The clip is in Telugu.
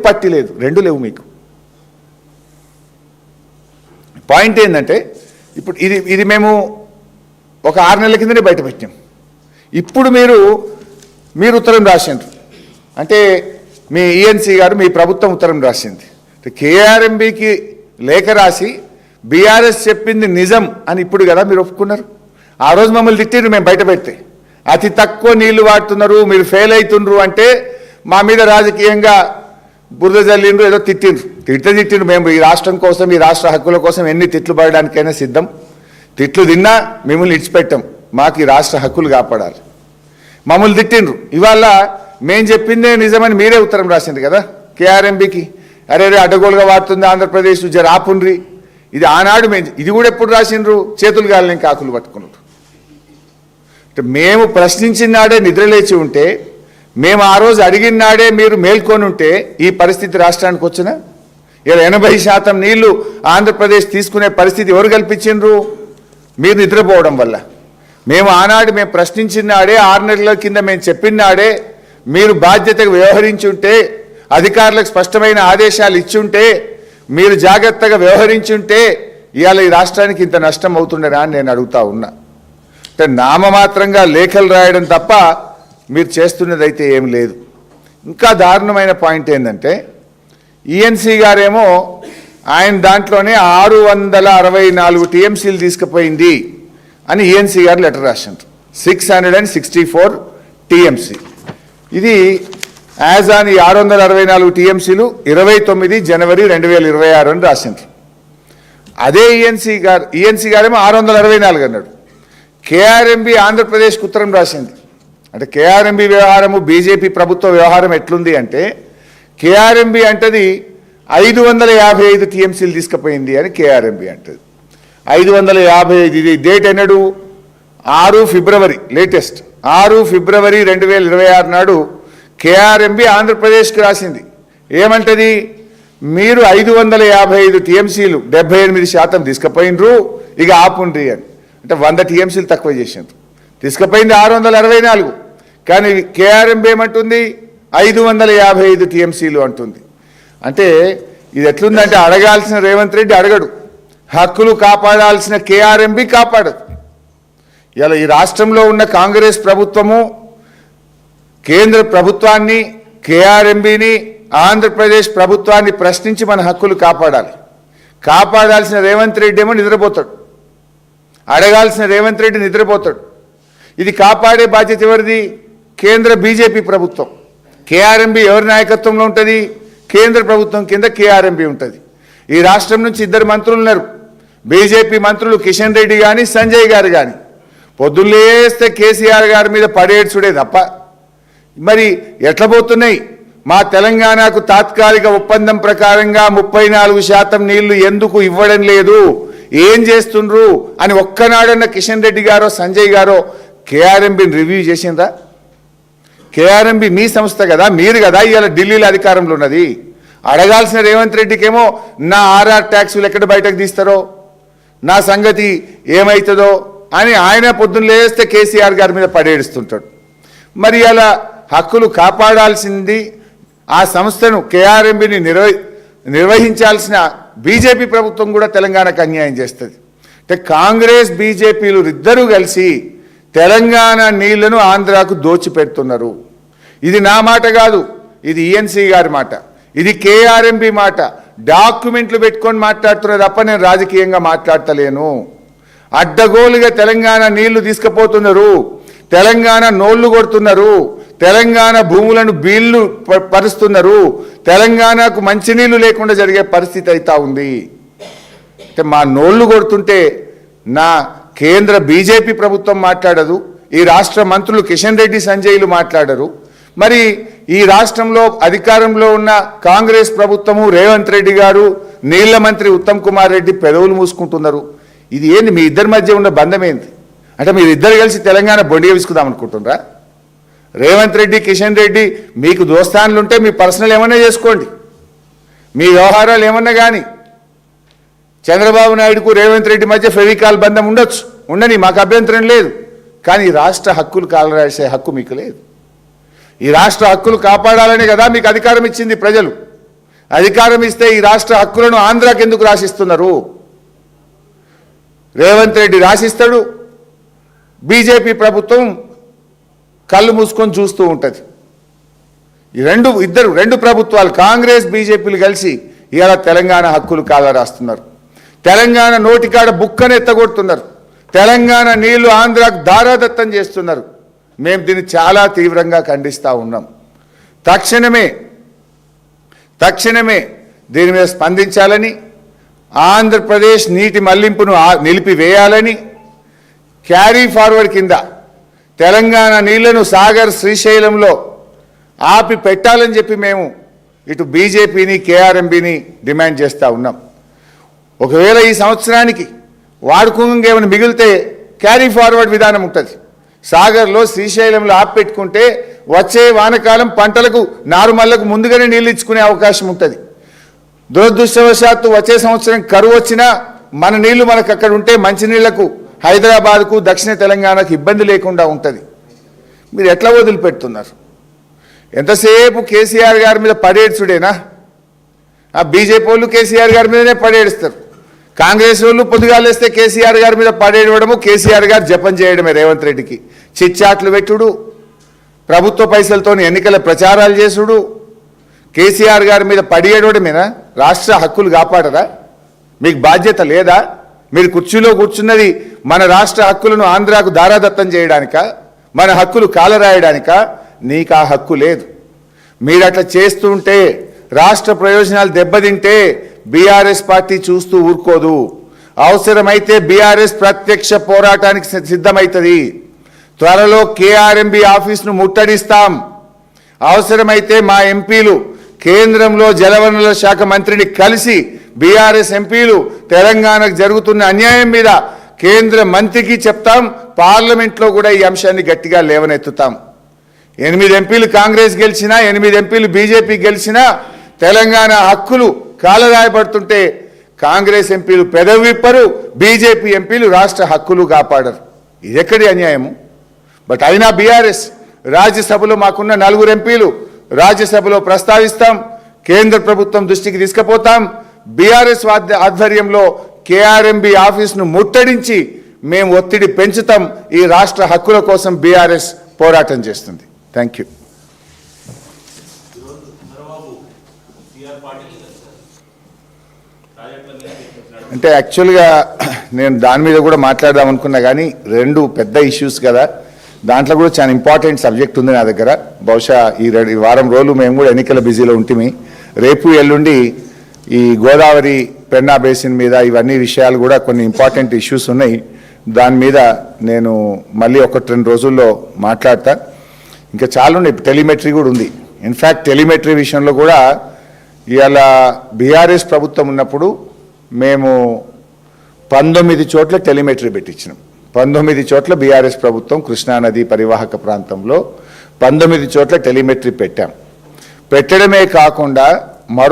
పట్టి లేదు, రెండు లేవు మీకు. పాయింట్ ఏంటంటే ఇప్పుడు ఇది మేము ఒక 6 నెలల కిందనే బయట పెట్టాం. ఇప్పుడు మీరు ఉత్తరం రాసిండ్రు అంటే మీ ఈఎన్సీ గారు మీ ప్రభుత్వం ఉత్తరం రాసింది. కేఆర్ఎంబీకి లేఖ రాసి బీఆర్ఎస్ చెప్పింది నిజం అని ఇప్పుడు కదా మీరు ఒప్పుకున్నారు. ఆ రోజు మమ్మల్ని తిట్టిండ్రు మేము బయట పెడితే, అతి తక్కువ నీళ్లు వాడుతున్నారు, మీరు ఫెయిల్ అవుతుండ్రు అంటే మా మీద రాజకీయంగా బురద జల్లిండ్రు, ఏదో తిట్టిండ్రు. మేము ఈ రాష్ట్రం కోసం, ఈ రాష్ట్ర హక్కుల కోసం ఎన్ని తిట్లు పడడానికైనా సిద్ధం. తిట్లు తిన్నా మిమ్మల్ని ఇడిచిపెట్టాం, మాకు ఈ రాష్ట్ర హక్కులు కాపాడాలి. మమ్మల్ని తిట్టిండ్రు. ఇవాళ మేము చెప్పిందే నిజమని మీరే ఉత్తరం రాసింది కదా కేఆర్ఎంబీకి. అరే అడ్డగోలుగా వాడుతుంది ఆంధ్రప్రదేశ్, జర ఆపుండ్రి. ఇది ఆనాడు ఇది కూడా ఎప్పుడు రాసిండ్రు, చేతులు గాలిని కాకులు పట్టుకున్నారు. అంటే మేము ప్రశ్నించిన నాడే నిద్రలేచి ఉంటే, మేము ఆ రోజు అడిగిన నాడే మీరు మేల్కొని ఉంటే ఈ పరిస్థితి రాష్ట్రానికి వచ్చినా? ఇలా 80% నీళ్లు ఆంధ్రప్రదేశ్ తీసుకునే పరిస్థితి ఎవరు కల్పించిండ్రు? మీరు నిద్రపోవడం వల్ల. మేము ఆనాడు మేము ప్రశ్నించిన నాడే, 6 నెలల కింద మేము చెప్పిన నాడే మీరు బాధ్యతగా వ్యవహరించి ఉంటే, అధికారులకు స్పష్టమైన ఆదేశాలు ఇచ్చి ఉంటే, మీరు జాగ్రత్తగా వ్యవహరించి ఉంటే ఇవాళ ఈ రాష్ట్రానికి ఇంత నష్టం అవుతుండేనా అని నేను అడుగుతా ఉన్నా. అంటే నామమాత్రంగా లేఖలు రాయడం తప్ప మీరు చేస్తున్నదైతే ఏం లేదు. ఇంకా దారుణమైన పాయింట్ ఏంటంటే ఈఎన్సీ గారేమో ఆయన దాంట్లోనే 664 టీఎంసీలు తీసుకుపోయింది అని ఈఎన్సీ గారు లెటర్ రాసిండ్రు. 664 టీఎంసీ. ఇది యాజ్ ఆన్ ఈ 664 టీఎంసీలు 29 జనవరి 2026 అని రాసిండ్రు. అదే ఈఎన్సీ గారేమో 664 అన్నాడు. కేఆర్ఎంబీ ఆంధ్రప్రదేశ్కి ఉత్తరం రాసింది. అంటే కేఆర్ఎంబీ వ్యవహారము బీజేపీ ప్రభుత్వ వ్యవహారం ఎట్లుంది అంటే, కేఆర్ఎంబీ అంటది 555 టీఎంసీలు తీసుకుపోయింది అని కేఆర్ఎంబీ అంటది. 555 ఇది డేట్ ఎన్నడు? 6 ఫిబ్రవరి, లేటెస్ట్ 6 ఫిబ్రవరి 2026 నాడు కేఆర్ఎంబీ ఆంధ్రప్రదేశ్కి రాసింది. ఏమంటది? మీరు 555 టీఎంసీలు 78% తీసుకుపోయినరు, ఇక ఆపుండ్రి అని. అంటే 100 టీఎంసీలు తక్కువ చేసిండ్రు. తీసుకుపోయింది 664, కానీ కేఆర్ఎంబీ ఏమంటుంది? 555 టీఎంసీలు అంటుంది. అంటే ఇది ఎట్లుందంటే, అడగాల్సిన రేవంత్ రెడ్డి అడగడు, హక్కులు కాపాడాల్సిన కేఆర్ఎంబీ కాపాడదు. ఇలా ఈ రాష్ట్రంలో ఉన్న కాంగ్రెస్ ప్రభుత్వము కేంద్ర ప్రభుత్వాన్ని, కేఆర్ఎంబీని, ఆంధ్రప్రదేశ్ ప్రభుత్వాన్ని ప్రశ్నించి మన హక్కులు కాపాడాలి. కాపాడాల్సిన రేవంత్ రెడ్డి ఏమో నిద్రపోతాడు, అడగాల్సిన రేవంత్ రెడ్డి నిద్రపోతాడు. ఇది కాపాడే బాధ్యత ఎవరిది? కేంద్ర బీజేపీ ప్రభుత్వం. కేఆర్ఎంబీ ఎవరి నాయకత్వంలో ఉంటుంది? కేంద్ర ప్రభుత్వం కింద కేఆర్ఎంబీ ఉంటుంది. ఈ రాష్ట్రం నుంచి 2 మంత్రులు ఉన్నారు, బీజేపీ మంత్రులు, కిషన్ రెడ్డి కానీ సంజయ్ గారు కానీ. పొద్దున్నేస్తే కేసీఆర్ గారి మీద పడేడ్చుడే తప్ప మరి ఎట్లా పోతున్నాయి? మా తెలంగాణకు తాత్కాలిక ఒప్పందం ప్రకారంగా 34% నీళ్లు ఎందుకు ఇవ్వడం లేదు, ఏం చేస్తుండ్రు అని ఒక్కనాడన్న కిషన్ రెడ్డి గారో సంజయ్ గారో కేఆర్ఎంబీని రివ్యూ చేసిండ్రా? కేఆర్ఎంబీ మీ సంస్థ కదా, మీరు కదా ఇవాళ ఢిల్లీలో అధికారంలో ఉన్నది. అడగాల్సిన రేవంత్ రెడ్డికేమో నా ఆర్ఆర్ ట్యాక్సులు ఎక్కడ బయటకు తీస్తారో, నా సంగతి ఏమవుతుందో అని ఆయన పొద్దున్న లేస్తే కేసీఆర్ గారి మీద పడేడుస్తుంటాడు. మరి అలా హక్కులు కాపాడాల్సింది ఆ సంస్థను, కేఆర్ఎంబీని నిర్వహించాల్సిన బీజేపీ ప్రభుత్వం కూడా తెలంగాణకు అన్యాయం చేస్తుంది. అంటే కాంగ్రెస్ బీజేపీలు ఇద్దరూ కలిసి తెలంగాణ నీళ్లను ఆంధ్రాకు దోచిపెడుతున్నారు. ఇది నా మాట కాదు, ఇది ఈఎన్సీ గారి మాట, ఇది కేఆర్ఎంబీ మాట. డాక్యుమెంట్లు పెట్టుకొని మాట్లాడుతున్నారు తప్ప నేను రాజకీయంగా మాట్లాడతలేను. అడ్డగోలుగా తెలంగాణ నీళ్లు తీసుకుపోతున్నారు, తెలంగాణ నోళ్లు కొడుతున్నారు, తెలంగాణ భూములను బీళ్లు పరుస్తున్నారు, తెలంగాణకు మంచినీళ్లు లేకుండా జరిగే పరిస్థితి అయితే ఉంది. అంటే మా నోళ్లు కొడుతుంటే నా కేంద్ర బీజేపీ ప్రభుత్వం మాట్లాడదు, ఈ రాష్ట్ర మంత్రులు కిషన్ రెడ్డి సంజయ్లు మాట్లాడరు. మరి ఈ రాష్ట్రంలో అధికారంలో ఉన్న కాంగ్రెస్ ప్రభుత్వము, రేవంత్ రెడ్డి గారు, నీళ్ల మంత్రి ఉత్తమ్ కుమార్ రెడ్డి పెదవులు మూసుకుంటున్నారు. ఇది ఏంది? మీ ఇద్దరి మధ్య ఉన్న బంధం ఏంది? అంటే మీరు ఇద్దరు కలిసి తెలంగాణ బొండిగా విసుకుదాం అనుకుంటున్నారా? రేవంత్ రెడ్డి, కిషన్ రెడ్డి మీకు దోస్తాన్లు ఉంటే మీ పర్సనల్ ఏమన్నా చేసుకోండి, మీ వ్యవహారాలు ఏమన్నా కానీ. చంద్రబాబు నాయుడుకు రేవంత్ రెడ్డి మధ్య ఫెవికాల్ బంధం ఉండని, మాకు అభ్యంతరం లేదు. కానీ ఈ రాష్ట్ర హక్కులు కాలరాసే హక్కు మీకు లేదు. ఈ రాష్ట్ర హక్కులు కాపాడాలనే కదా మీకు అధికారం ఇచ్చింది ప్రజలు. అధికారం ఇస్తే ఈ రాష్ట్ర హక్కులను ఆంధ్రాకి ఎందుకు రాసిస్తున్నారు? రేవంత్ రెడ్డి రాసిస్తాడు, బీజేపీ ప్రభుత్వం కళ్ళు మూసుకొని చూస్తూ ఉంటుంది. ఈ రెండు ప్రభుత్వాలు కాంగ్రెస్ బీజేపీలు కలిసి ఇవాళ తెలంగాణ హక్కులు కాల రాస్తున్నారు. తెలంగాణ నోటికాడ బుక్కను ఎత్తగొడుతున్నారు. తెలంగాణ నీళ్లు ఆంధ్రాకు దారాదత్తం చేస్తున్నారు. మేము దీన్ని చాలా తీవ్రంగా ఖండిస్తూ ఉన్నాం. తక్షణమే దీని మీద స్పందించాలని, ఆంధ్రప్రదేశ్ నీటి మళ్లింపును నిలిపివేయాలని, క్యారీ ఫార్వర్డ్ కింద తెలంగాణ నీళ్లను సాగర్ శ్రీశైలంలో ఆపి పెట్టాలని చెప్పి మేము ఇటు బీజేపీని కేఆర్ఎంబీని డిమాండ్ చేస్తూ ఉన్నాం. ఒకవేళ ఈ సంవత్సరానికి వాడుకోంగా ఏమైనా మిగిలితే క్యారీ ఫార్వర్డ్ విధానం ఉంటుంది. సాగర్లో శ్రీశైలంలో ఆపెట్టుకుంటే వచ్చే వానకాలం పంటలకు నారుమల్లకు ముందుగానే నీళ్ళు ఇచ్చుకునే అవకాశం ఉంటుంది. దురదృష్టవశాత్తు వచ్చే సంవత్సరం కరువు వచ్చినా మన నీళ్లు మనకు అక్కడ ఉంటే మంచినీళ్లకు హైదరాబాద్కు దక్షిణ తెలంగాణకు ఇబ్బంది లేకుండా ఉంటుంది. మీరు ఎట్లా వదిలిపెడుతున్నారు? ఎంతసేపు కేసీఆర్ గారి మీద పడేడ్చుడేనా? ఆ బీజేపీ వాళ్ళు కేసీఆర్ గారి మీదనే పడేడుస్తారు. కాంగ్రెస్ వాళ్ళు పొద్దుగాలేస్తే కేసీఆర్ గారి మీద పడేయడము, కేసీఆర్ గారు జపం చేయడమే రేవంత్ రెడ్డికి. చిచ్చాట్లు పెట్టుడు, ప్రభుత్వ పైసలతో ఎన్నికల ప్రచారాలు చేసుడు, కేసీఆర్ గారి మీద పడేయడమేనా? రాష్ట్ర హక్కులు కాపాడరా? మీకు బాధ్యత లేదా? మీరు కుర్చీలో కూర్చున్నది మన రాష్ట్ర హక్కులను ఆంధ్రాకు దారాదత్తం చేయడానికా, మన హక్కులు కాలరాయడానికా? నీకు ఆ హక్కు లేదు. మీరు అట్లా చేస్తుంటే, రాష్ట్ర ప్రయోజనాలు దెబ్బతింటే బీఆర్ఎస్ పార్టీ చూస్తూ ఊరుకోదు. అవసరమైతే బీఆర్ఎస్ ప్రత్యక్ష పోరాటానికి సిద్ధమవుతుంది. త్వరలో కేఆర్ఎంబీ ఆఫీసును ముట్టడిస్తాం. అవసరమైతే మా ఎంపీలు కేంద్రంలో జలవనరుల శాఖ మంత్రిని కలిసి బీఆర్ఎస్ ఎంపీలు తెలంగాణకు జరుగుతున్న అన్యాయం మీద కేంద్ర మంత్రికి చెప్తాం. పార్లమెంట్లో కూడా ఈ అంశాన్ని గట్టిగా లేవనెత్తుతాం. 8 ఎంపీలు కాంగ్రెస్ గెలిచినా, 8 ఎంపీలు బీజేపీ గెలిచినా తెలంగాణ హక్కులు కాలరాయబడుతుంటే కాంగ్రెస్ ఎంపీలు పెదవి విప్పరు, బీజేపీ ఎంపీలు రాష్ట్ర హక్కులు కాపాడరు. ఇది ఎక్కడి అన్యాయము? బట్ అయినా బీఆర్ఎస్ రాజ్యసభలో మాకున్న 4 ఎంపీలు రాజ్యసభలో ప్రస్తావిస్తాం, కేంద్ర ప్రభుత్వం దృష్టికి తీసుకుపోతాం. బీఆర్ఎస్ ఆధ్వర్యంలో కేఆర్ఎంబీ ఆఫీసును ముట్టడించి మేము ఒత్తిడి పెంచుతాం. ఈ రాష్ట్ర హక్కుల కోసం బీఆర్ఎస్ పోరాటం చేస్తుంది. Thank you. అంటే యాక్చువల్గా నేను దాని మీద కూడా మాట్లాడదాం అనుకున్నా, కానీ 2 పెద్ద ఇష్యూస్ కదా, దాంట్లో కూడా చాలా ఇంపార్టెంట్ సబ్జెక్ట్ ఉంది నా దగ్గర. బహుశా ఈ వారం రోజులు మేము కూడా ఎన్నికల బిజీలో ఉంటిమి. రేపు ఎల్లుండి ఈ గోదావరి పెన్నా బేసిన్ మీద ఇవన్నీ విషయాలు కూడా కొన్ని ఇంపార్టెంట్ ఇష్యూస్ ఉన్నాయి. దాని మీద నేను మళ్ళీ 1-2 రోజుల్లో మాట్లాడతా. ఇంకా చాలా ఉన్నాయి. టెలిమెట్రీ కూడా ఉంది. ఇన్ఫ్యాక్ట్ టెలిమెట్రీ విషయంలో కూడా ఇవాళ బీఆర్ఎస్ ప్రభుత్వం ఉన్నప్పుడు మేము 19 చోట్ల టెలిమెట్రీ పెట్టించినాం. 19 చోట్ల బీఆర్ఎస్ ప్రభుత్వం కృష్ణానది పరివాహక ప్రాంతంలో 19 చోట్ల టెలిమెట్రీ పెట్టాం. పెట్టడమే కాకుండా మరో